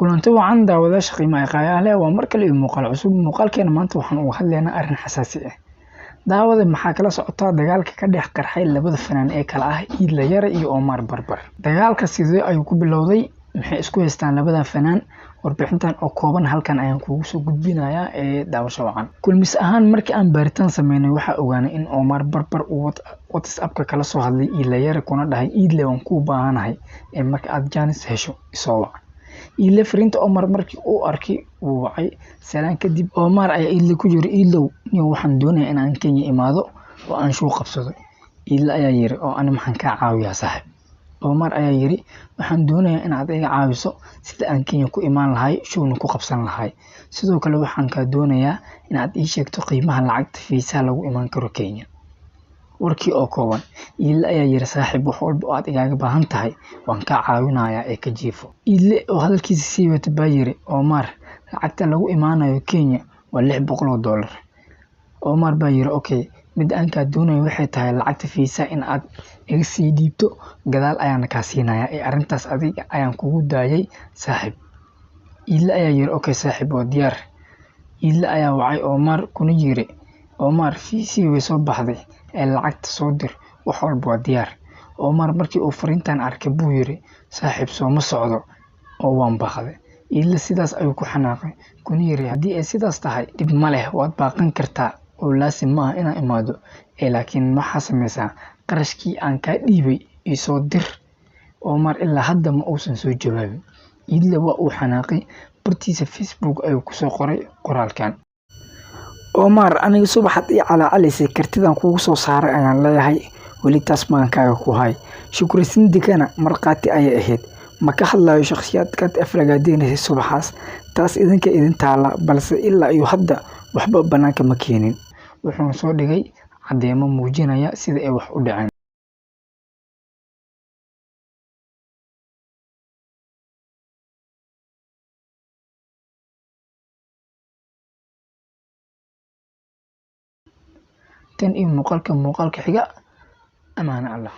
kulanti wacan daawadayaasha qiimaha qayaale waa mar kale muuqaal cusub muuqaalkeena maanta waxaan uga hadlaynaa arrin xasaasi ah. daawada maxaa kala socota dagaalka ka dhex qarxay labada fanaan ee kala ah Idle Yare iyo Omar Barbar. dagaalka sidee ayuu ku bilowday, maxay isku haystaan labada fanaan? warbixintan oo kooban halkan ayaan kugu soo gudbinayaa ee daawasho wacan. kulmis ahaan markii aan baaritaan sameynay waxaa ogaanay in Omar Barbar uu WhatsApp-ka kala soo hadlay Idle Yare kuna dhahay Idle waan ku baahanahay ee marka aad Janice hesho isoo wac. Idle fariinta Omar markii uu arkay wuu wacay salaan kadib Omar ayaa Idle ku yiri Idlow niyo waxaan doonayaa in aan Kenya imaado oo aan shuu qabsado. Idle ayaa yiri oo ani maxaan ka caawiyaa saaxiib. Omar ayaa yiri waxaan doonayaa in aad iga caawiso sida aan Kenya ku imaan lahay shuuna ku qabsan lahay. sidoo kale waxaan ka doonayaa in aad ii sheegto qiimaha lacagta fiisaha lagu imaan karo Kenya. warkii oo kooban Idle ayaa yiri saaxiib wax walba oo aad igaaga baahan tahay waan ka caawinayaa ee ka jiifo. Idle oo hadalkiisa sii wata baa yiri Omar lacagta lagu imaanayo Kenya waa $600. Omar baa yiri okay mid aan ka doonayo waxay tahay lacagta fiisaha in aad iga sii dhiibto gadaal ayaan ka siinayaa ee arrintaas adiga ayaan kugu daayay saaxiib. Idle ayaa yiri okay saaxiib waa diyaar. Idle ayaa wacay Omar kuna yiri Omar fiisii way soo baxday ee lacagta soo dir wax walba waa diyaar. Omar markii uu fariintan arkay buu yiri saaxiib soo ma socdo oo waan baaqday. Idle sidaas ayuu ku xanaaqay kuna yiri haddii ay sidaas tahay dib ma leh waad baaqan kartaa oo laasim ma ah inaan imaado laakiin waxaa sameysaa qarashkii aan ka dhiibay isoo dir. Omar ilaa hadda ma uusan soo jawaabin. Idle waa uu xanaaqay bartiisa Facebook ayuu ku soo qoray qoraalkan. Omar aniga subaxad ii calaacalaysa kartidan kugu soo saaray ayaan leeyahay weli taas maankaaga ku hay. Shukrisin dikana marqaati ayay ahayd ma ka hadlayo shakhsiyaadkaad afragaadeynaysa subaxaas taas idinka idin taala balse ilaa iyo hadda waxba banaanka ma keenin. wuxuu soo dhigay cadeemo muujinaya sida ay wax u dhaceen. tan iyo muuqaalka xiga amaana Allah.